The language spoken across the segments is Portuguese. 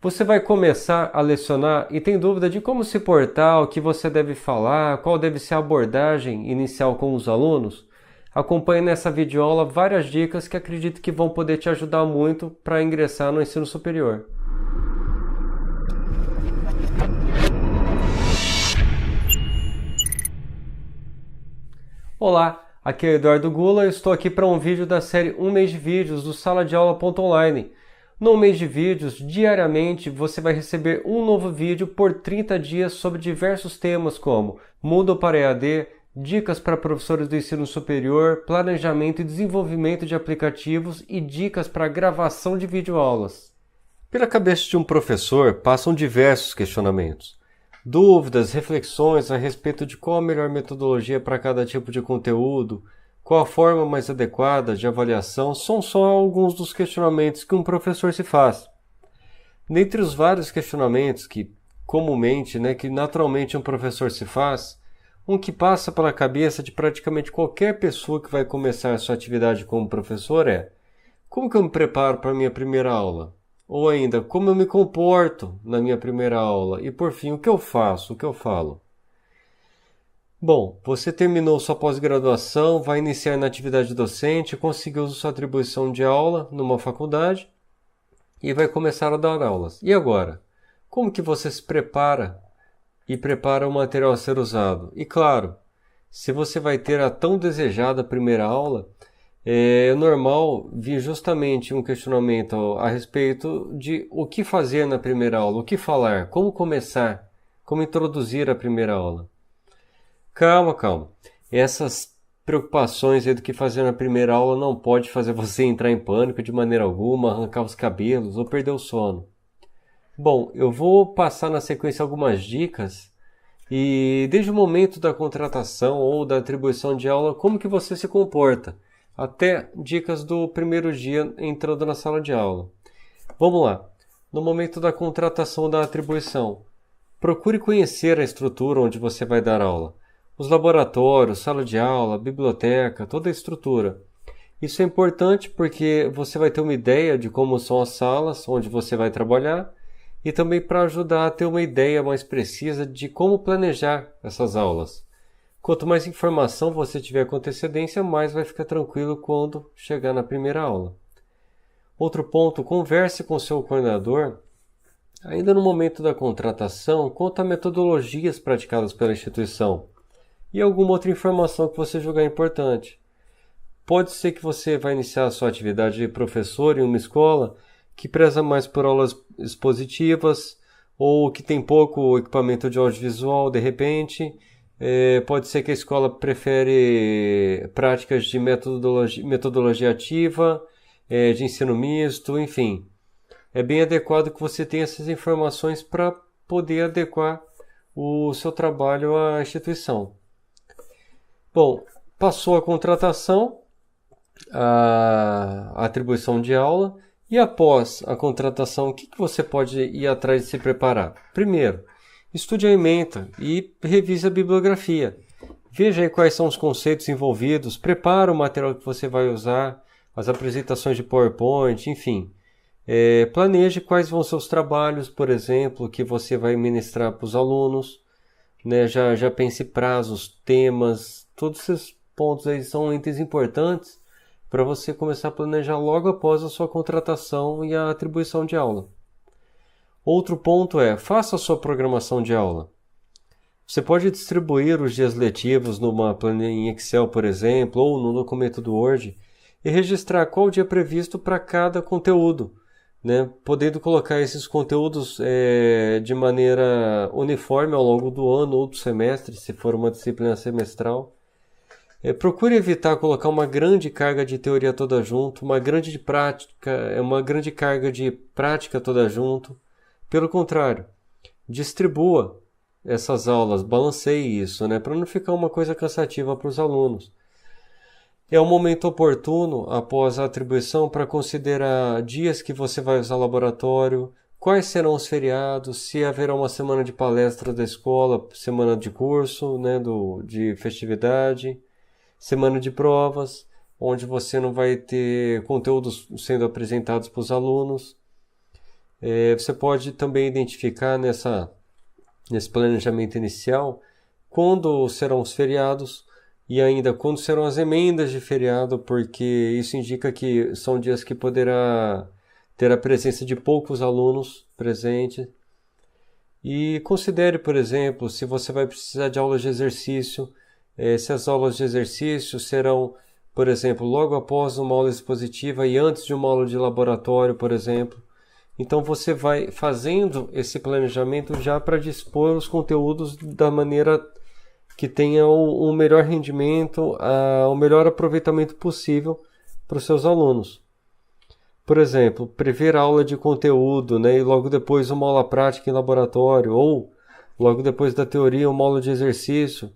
Você vai começar a lecionar e tem dúvida de como se portar, o que você deve falar, qual deve ser a abordagem inicial com os alunos? Acompanhe nessa videoaula várias dicas que acredito que vão poder te ajudar muito para ingressar no ensino superior. Olá, aqui é o Eduardo Gula e estou aqui para um vídeo da série Um Mês de Vídeos do Sala de Aula.online. No mês de vídeos, diariamente você vai receber um novo vídeo por 30 dias sobre diversos temas como Moodle para EAD, dicas para professores do ensino superior, planejamento e desenvolvimento de aplicativos e dicas para gravação de videoaulas. Pela cabeça de um professor passam diversos questionamentos. Dúvidas, reflexões a respeito de qual a melhor metodologia para cada tipo de conteúdo, qual a forma mais adequada de avaliação, são só alguns dos questionamentos que um professor se faz. Dentre os vários questionamentos que comumente, que naturalmente um professor se faz, um que passa pela cabeça de praticamente qualquer pessoa que vai começar a sua atividade como professor é: como que eu me preparo para a minha primeira aula? Ou ainda, como eu me comporto na minha primeira aula? E por fim, o que eu faço, o que eu falo? Bom, você terminou sua pós-graduação, vai iniciar na atividade docente, conseguiu sua atribuição de aula numa faculdade e vai começar a dar aulas. E agora? Como que você se prepara e prepara o material a ser usado? E claro, se você vai ter a tão desejada primeira aula, é normal vir justamente um questionamento a respeito de o que fazer na primeira aula, o que falar, como começar, como introduzir a primeira aula. Calma. Essas preocupações aí do que fazer na primeira aula não pode fazer você entrar em pânico de maneira alguma, arrancar os cabelos ou perder o sono. Bom, eu vou passar na sequência algumas dicas e desde o momento da contratação ou da atribuição de aula, como que você se comporta, até dicas do primeiro dia entrando na sala de aula. Vamos lá. No momento da contratação da atribuição, procure conhecer a estrutura onde você vai dar aula. Os laboratórios, sala de aula, biblioteca, toda a estrutura. Isso é importante porque você vai ter uma ideia de como são as salas onde você vai trabalhar e também para ajudar a ter uma ideia mais precisa de como planejar essas aulas. Quanto mais informação você tiver com antecedência, mais vai ficar tranquilo quando chegar na primeira aula. Outro ponto, converse com seu coordenador, ainda no momento da contratação, quanto a metodologias praticadas pela instituição e alguma outra informação que você julgar importante. Pode ser que você vai iniciar a sua atividade de professor em uma escola que preza mais por aulas expositivas ou que tem pouco equipamento de audiovisual de repente. Pode ser que a escola prefere práticas de metodologia ativa, de ensino misto, enfim. É bem adequado que você tenha essas informações para poder adequar o seu trabalho à instituição. Bom, passou a contratação, a atribuição de aula, e após a contratação, o que você pode ir atrás de se preparar? Primeiro, estude a ementa e revise a bibliografia. Veja aí quais são os conceitos envolvidos, prepara o material que você vai usar, as apresentações de PowerPoint, enfim. Planeje quais vão ser os trabalhos, por exemplo, que você vai ministrar para os alunos. Já pense prazos, temas, todos esses pontos aí são itens importantes para você começar a planejar logo após a sua contratação e a atribuição de aula. Outro ponto faça a sua programação de aula. Você pode distribuir os dias letivos numa planilha em Excel, por exemplo, ou no documento do Word e registrar qual o dia previsto para cada conteúdo, podendo colocar esses conteúdos de maneira uniforme ao longo do ano ou do semestre, se for uma disciplina semestral. Procure evitar colocar uma grande carga de teoria toda junto, uma grande carga de prática toda junto. Pelo contrário, distribua essas aulas, balanceie isso, para não ficar uma coisa cansativa para os alunos. É um momento oportuno, após a atribuição, para considerar dias que você vai usar laboratório, quais serão os feriados, se haverá uma semana de palestra da escola, semana de curso, de festividade, semana de provas, onde você não vai ter conteúdos sendo apresentados para os alunos. Você pode também identificar nesse planejamento inicial quando serão os feriados e ainda quando serão as emendas de feriado, porque isso indica que são dias que poderá ter a presença de poucos alunos presentes. E considere, por exemplo, se você vai precisar de aulas de exercício, se as aulas de exercício serão, por exemplo, logo após uma aula expositiva e antes de uma aula de laboratório, por exemplo. Então você vai fazendo esse planejamento já para dispor os conteúdos da maneira que tenha o melhor rendimento, o melhor aproveitamento possível para os seus alunos. Por exemplo, prever aula de conteúdo, né, e logo depois uma aula prática em laboratório, ou logo depois da teoria uma aula de exercício,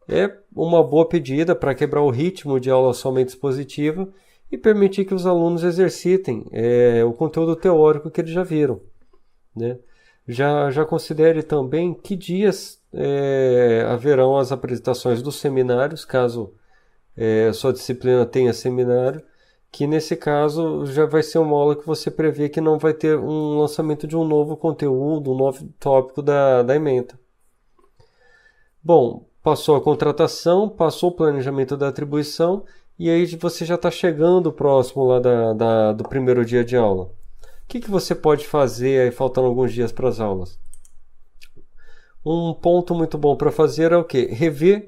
é uma boa pedida para quebrar o ritmo de aula somente expositiva e permitir que os alunos exercitem o conteúdo teórico que eles já viram, né? Já considere também que dias haverão as apresentações dos seminários, caso sua disciplina tenha seminário, que nesse caso já vai ser uma aula que você prevê que não vai ter um lançamento de um novo conteúdo, um novo tópico da ementa. Bom, passou a contratação, passou o planejamento da atribuição e aí você já está chegando próximo lá do primeiro dia de aula. O que você pode fazer aí faltando alguns dias para as aulas? Um ponto muito bom para fazer é o quê? Rever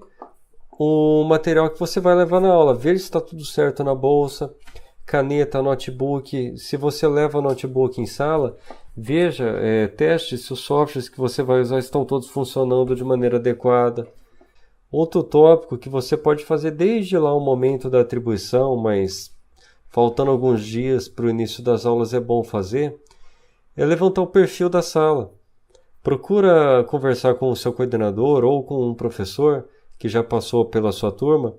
o material que você vai levar na aula, ver se está tudo certo na bolsa, caneta, notebook. Se você leva notebook em sala, veja, teste se os softwares que você vai usar estão todos funcionando de maneira adequada. Outro tópico que você pode fazer desde lá o momento da atribuição, mas faltando alguns dias para o início das aulas é bom fazer, é levantar o perfil da sala. Procura conversar com o seu coordenador ou com um professor que já passou pela sua turma,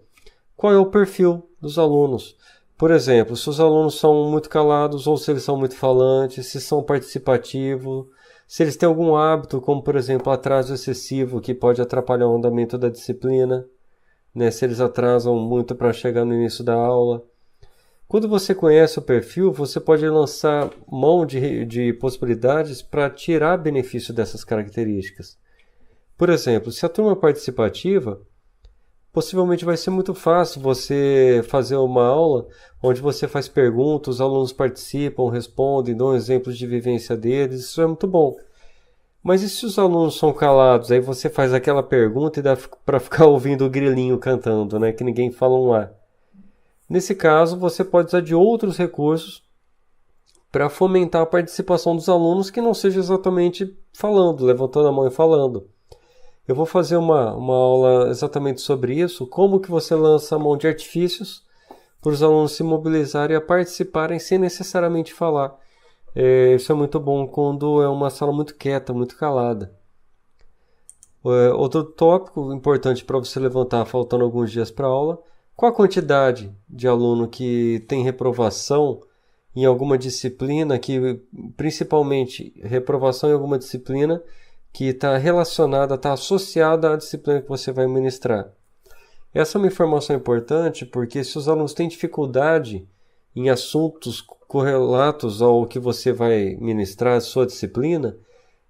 qual é o perfil dos alunos. Por exemplo, se os alunos são muito calados ou se eles são muito falantes, se são participativos, se eles têm algum hábito, como por exemplo atraso excessivo que pode atrapalhar o andamento da disciplina, né? Se eles atrasam muito para chegar no início da aula. Quando você conhece o perfil, você pode lançar mão de possibilidades para tirar benefício dessas características. Por exemplo, se a turma é participativa, possivelmente vai ser muito fácil você fazer uma aula onde você faz perguntas, os alunos participam, respondem, dão exemplos de vivência deles, isso é muito bom. Mas e se os alunos são calados? Aí você faz aquela pergunta e dá para ficar ouvindo o grilinho cantando, né? Que ninguém fala um A. Nesse caso, você pode usar de outros recursos para fomentar a participação dos alunos que não seja exatamente falando, levantando a mão e falando. Eu vou fazer uma aula exatamente sobre isso, como que você lança a mão de artifícios para os alunos se mobilizarem e a participarem sem necessariamente falar. Isso é muito bom quando é uma sala muito quieta, muito calada. Outro tópico importante para você levantar, faltando alguns dias para a aula, qual a quantidade de aluno que tem reprovação em alguma disciplina, principalmente reprovação em alguma disciplina que está relacionada, está associada à disciplina que você vai ministrar. Essa é uma informação importante porque se os alunos têm dificuldade em assuntos correlatos ao que você vai ministrar, a sua disciplina,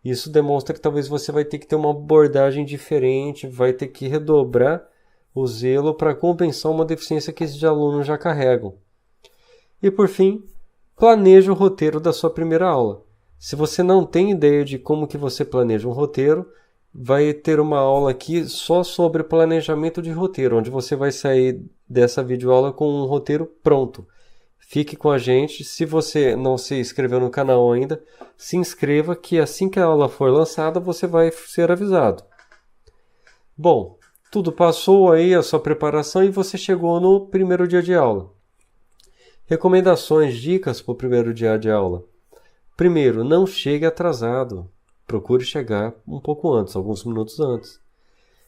isso demonstra que talvez você vai ter que ter uma abordagem diferente, vai ter que redobrar o zelo para compensar uma deficiência que esses alunos já carregam. E por fim, planeje o roteiro da sua primeira aula. Se você não tem ideia de como que você planeja um roteiro, vai ter uma aula aqui só sobre planejamento de roteiro, onde você vai sair dessa videoaula com um roteiro pronto. Fique com a gente. Se você não se inscreveu no canal ainda, se inscreva que assim que a aula for lançada, você vai ser avisado. Bom, tudo passou aí a sua preparação e você chegou no primeiro dia de aula. Recomendações, dicas para o primeiro dia de aula. Primeiro, não chegue atrasado. Procure chegar um pouco antes, alguns minutos antes.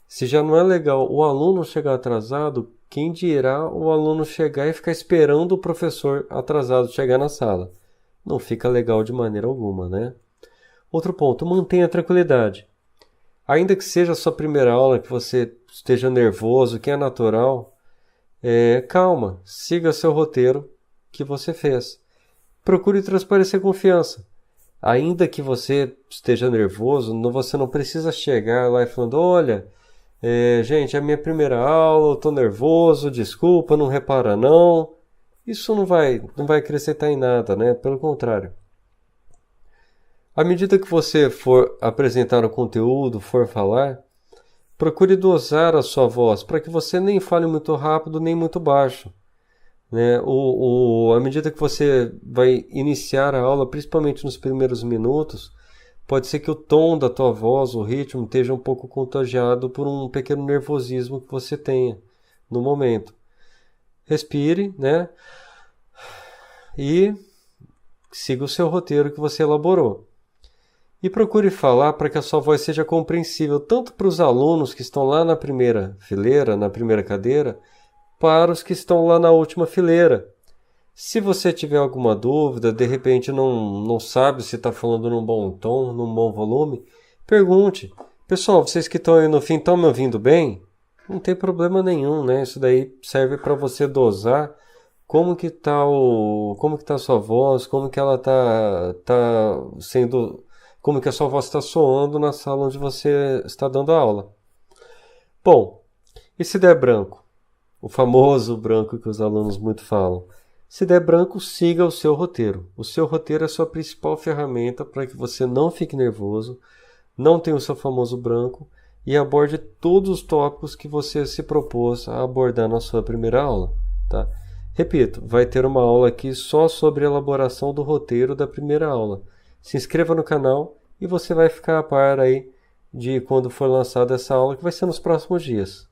Se já não é legal o aluno chegar atrasado, quem dirá o aluno chegar e ficar esperando o professor atrasado chegar na sala? Não fica legal de maneira alguma, né? Outro ponto, mantenha a tranquilidade. Ainda que seja a sua primeira aula, que você esteja nervoso, que é natural, calma, siga seu roteiro que você fez. Procure transparecer confiança. Ainda que você esteja nervoso, você não precisa chegar lá e falando, olha, gente, é a minha primeira aula, eu estou nervoso, desculpa, não repara não. Isso não vai acrescentar em nada, né? Pelo contrário. À medida que você for apresentar o conteúdo, for falar, procure dosar a sua voz para que você nem fale muito rápido nem muito baixo. Né? À medida que você vai iniciar a aula, principalmente nos primeiros minutos, pode ser que o tom da tua voz, o ritmo, esteja um pouco contagiado por um pequeno nervosismo que você tenha no momento. Respire, né? E siga o seu roteiro que você elaborou. E procure falar para que a sua voz seja compreensível tanto para os alunos que estão lá na primeira fileira, na primeira cadeira, para os que estão lá na última fileira. Se você tiver alguma dúvida, de repente não sabe se está falando num bom tom, num bom volume, pergunte. Pessoal, vocês que estão aí no fim estão me ouvindo bem? Não tem problema nenhum, né? Isso daí serve para você dosar como que tá a sua voz, como que ela tá sendo, como que a sua voz está soando na sala onde você está dando a aula. Bom, e se der branco? O famoso branco que os alunos muito falam. Se der branco, siga o seu roteiro. O seu roteiro é a sua principal ferramenta para que você não fique nervoso, não tenha o seu famoso branco e aborde todos os tópicos que você se propôs a abordar na sua primeira aula. Tá? Repito, vai ter uma aula aqui só sobre a elaboração do roteiro da primeira aula. Se inscreva no canal e você vai ficar a par aí de quando for lançada essa aula, que vai ser nos próximos dias.